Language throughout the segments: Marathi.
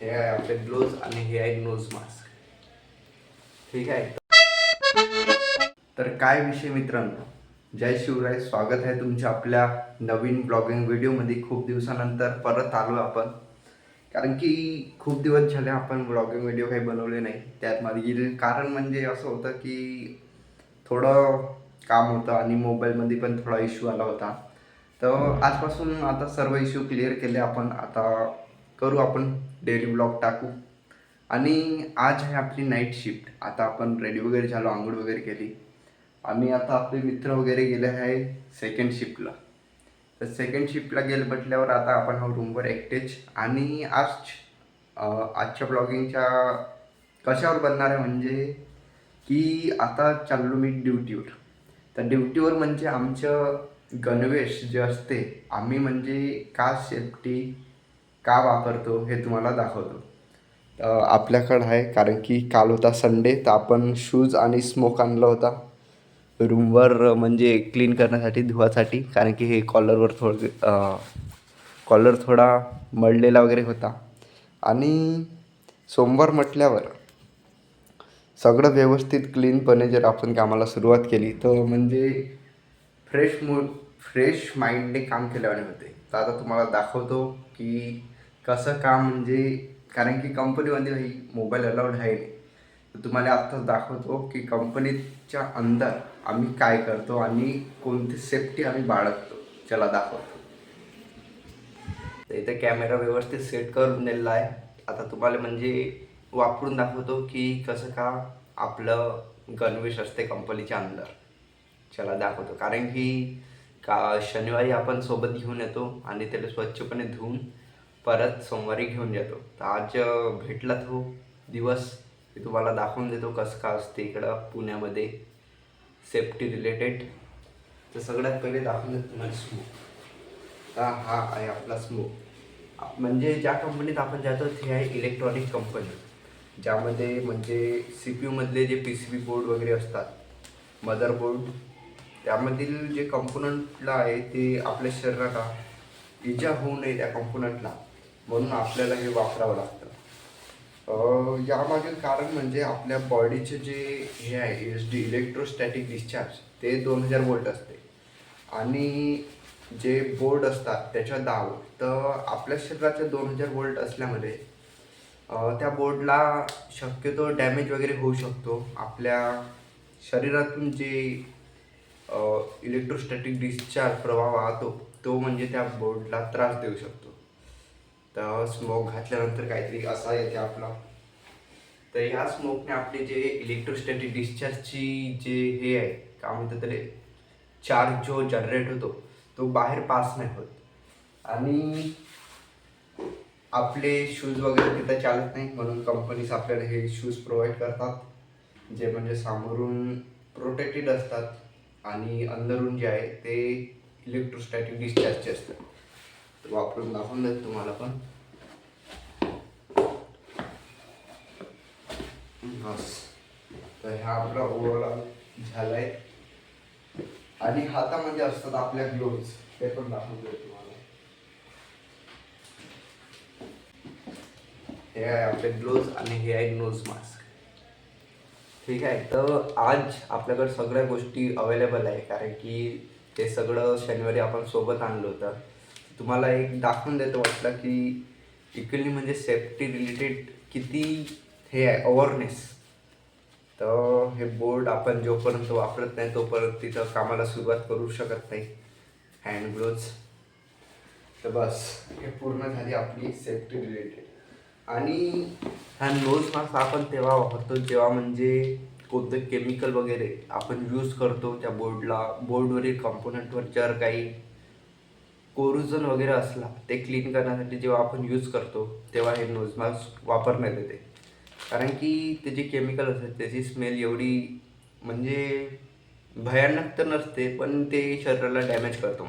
हे आहे आपले ग्लोव्ज आणि हे आहे नोज मास्क. ठीक आहे. तर काय विषय मित्रांनो, जय शिवराय. स्वागत आहे तुमच्या आपल्या नवीन ब्लॉगिंग व्हिडिओमध्ये. खूप दिवसानंतर परत आलो आपण, कारण की खूप दिवस झाले आपण ब्लॉगिंग व्हिडिओ काही बनवले नाही. त्यात मागील कारण म्हणजे असं होतं की थोडं काम होतं आणि मोबाईलमध्ये पण थोडा इश्यू आला होता. तर आजपासून आता सर्व इश्यू क्लिअर केले आपण. आता करू आपण डेली ब्लॉग टाकू. आणि आज आहे आपली नाईट शिफ्ट. आता आपण रेडी वगैरे झालो, आंघोळ वगैरे केली आणि आता आपले मित्र वगैरे गेले आहे सेकंड शिफ्टला. तर सेकंड शिफ्टला गेले म्हटल्यावर आता आपण हा रूमवर एकटेच. आणि आजच्या ब्लॉगिंगच्या कशावर बनणार आहे म्हणजे की आता चाललो मी ड्युटीवर. तर ड्युटीवर म्हणजे आमचं गणवेश जे असते, आम्ही म्हणजे का सेफ्टी का वापरतो हे तुम्हाला दाखवतो. आपल्याकडं आहे, कारण की काल होता संडे, तर आपण शूज आणि स्मोक आणला होता रूमवर, म्हणजे क्लीन करण्यासाठी, धुवासाठी. कारण की हे कॉलर थोडा मळलेला वगैरे होता. आणि सोमवार म्हटल्यावर सगळं व्यवस्थित क्लीनपणे जर आपण कामाला सुरुवात केली तर म्हणजे फ्रेश माइंडने काम केल्याने होते. तर आता तुम्हाला दाखवतो की कसं काम म्हणजे, कारण की कंपनीमध्ये ही मोबाईल अलाउड आहे नाही. तर तुम्हाला आत्ताच दाखवतो की कंपनीच्या अंदर आम्ही काय करतो आणि कोणती सेफ्टी आम्ही बाळगतो. चला दाखवतो. तर इथे कॅमेरा व्यवस्थित सेट करून दिलेला आहे. आता तुम्हाला म्हणजे वापरून दाखवतो की कसं का आपलं गणवेश असते कंपनीच्या अंदर. चला दाखवतो. कारण की शनिवारी आपण सोबत घेऊन येतो आणि त्याला स्वच्छपणे धुवून परत सोमवारी घेऊन जातो. तर आज भेटला तो दिवस, मी तुम्हाला दाखवून देतो कसं का असते इकडं पुण्यामध्ये सेफ्टी रिलेटेड. तर सगळ्यात पहिले दाखवून देतो तुम्हाला स्मोक. हा आहे आपला स्मोक. म्हणजे ज्या कंपनीत आपण जातो ती आहे इलेक्ट्रॉनिक कंपनी, ज्यामध्ये म्हणजे CPU मधले जे PCB बोर्ड वगैरे असतात, मदरबोर्ड, त्यामधील जे कंपोनंटला आहे ते आपल्या शरीराला इजा होऊ नये त्या कंपोनंटला, म्हणून आपल्याला हे वापरावं लागतं. यामागील कारण म्हणजे आपल्या बॉडीचे जे हे आहे SD इलेक्ट्रोस्टॅटिक डिस्चार्ज, ते 2000 वोल्ट असते. आणि जे बोर्ड असतात त्याच्या दाब, तर आपल्या शरीराचे 2000 वोल्ट असल्यामुळे त्या बोर्डला शक्यतो डॅमेज वगैरे होऊ शकतो. आपल्या शरीरातून जे इलेक्ट्रोस्टॅटिक डिस्चार्ज प्रवाह वाहतो तो म्हणजे त्या बोर्डला त्रास देऊ शकतो. तर स्मोक घातल्यानंतर काहीतरी असा येते आपला. तर ह्या स्मोकने आपले जे इलेक्ट्रोस्टॅटिक डिस्चार्जची जे हे आहे, काय म्हणतात त्याला, चार्ज जो जनरेट होतो तो बाहेर पास नाही होत. आणि आपले शूज वगैरे तिथं चालत नाही, म्हणून कंपनीज आपल्याला हे शूज प्रोव्हाइड करतात, जे म्हणजे समोरून प्रोटेक्टेड असतात आणि अंदरून जे आहे ते इलेक्ट्रोस्टॅटिक डिस्चार्जचे असतात. तर वापरून दाखवून देत तुम्हाला पण. बस. तर ह्या आपला ओव्हरऑल झाला आहे. आणि हातामध्ये असतात आपल्या ग्लोव्ज, ते पण दाखवून देतो तुम्हाला. हे आहे आपले ग्लोव्ज आणि हे आहे नोज मास्क. ठीक आहे. तर आज आपल्याकडे सगळ्या गोष्टी अवेलेबल आहे, कारण की ते सगळं शनिवारी आपण सोबत आणलं होतं. तुम्हाला एक दाखवून देतो वाटलं की इक्वली म्हणजे सेफ्टी रिलेटेड किती हे आहे अवेअरनेस. तर हे बोर्ड आपण जोपर्यंत वापरत नाही तोपर्यंत तिथं कामाला सुरुवात करू शकत नाही. Hand gloves. तर बस, हे पूर्ण झाली आपली सेफ्टी रिलेटेड. आणि हा नोज मास्क आपण तेव्हा वापरतो जेव्हा म्हणजे कोणतं केमिकल वगैरे आपण यूज करतो त्या बोर्डवरील कंपोनंटवर, जर काही कोरुजन वगैरे असला ते क्लीन करण्यासाठी जेव्हा आपण यूज करतो तेव्हा हे नोज मास्क वापरण्यात येते. कारण की ते जे केमिकल असते त्याची स्मेल एवढी म्हणजे भयानक तर नसते, पण ते शरीराला डॅमेज करतो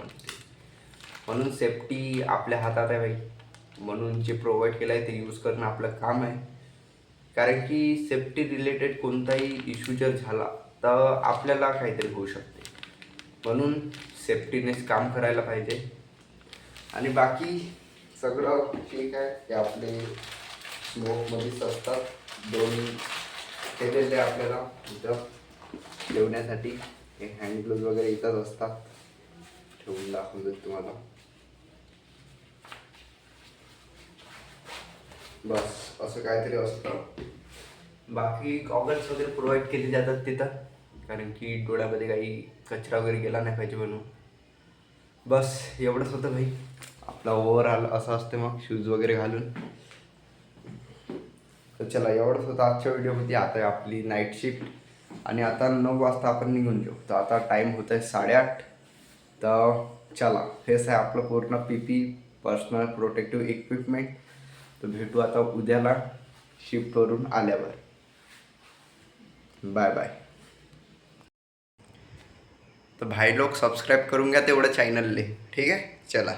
म्हणून सेफ्टी आपल्या हातात आहे भाई. म्हणून जे प्रोव्हाइड केलं आहे ते यूज करणं आपलं काम आहे. कारण की सेफ्टी रिलेटेड कोणताही इश्यू जर झाला तर आपल्याला काहीतरी होऊ शकते, म्हणून सेफ्टीनेच काम करायला पाहिजे. आणि बाकी सगळं ठीक आहे. हे आपले स्मोकमध्येच असतात. 2 केलेले आपल्याला इथं ठेवण्यासाठी. हे हँड ग्लोव्ज वगैरे इथंच असतात. ठेवून दाखवतो तुम्हाला. बस असं काहीतरी असतं. बाकी गॉगल्स वगैरे प्रोव्हाइड केले जातात तिथं, कारण की डोळ्यामध्ये काही कचरा वगैरे गेला नाही पाहिजे म्हणून. बस एवढंच होतं भाई. आपला ओव्हरऑल असं असते मग शूज वगैरे घालून. तर चला एवढंच होतं आजच्या व्हिडिओमध्ये. आता आपली नाईट शिफ्ट आणि आता 9 वाजता आपण निघून जाऊ. तर आता टाईम होत आहे 8:30. तर चला, हेच आहे आपलं पूर्ण PP पर्सनल प्रोटेक्टिव्ह इक्विपमेंट. तर भेटू आता उद्याला शिफ्टवरून आल्यावर. Bye bye. तर भाई लोग सब्सक्राइब करून घ्या तेवढं चॅनलले. ठीक आहे, चला.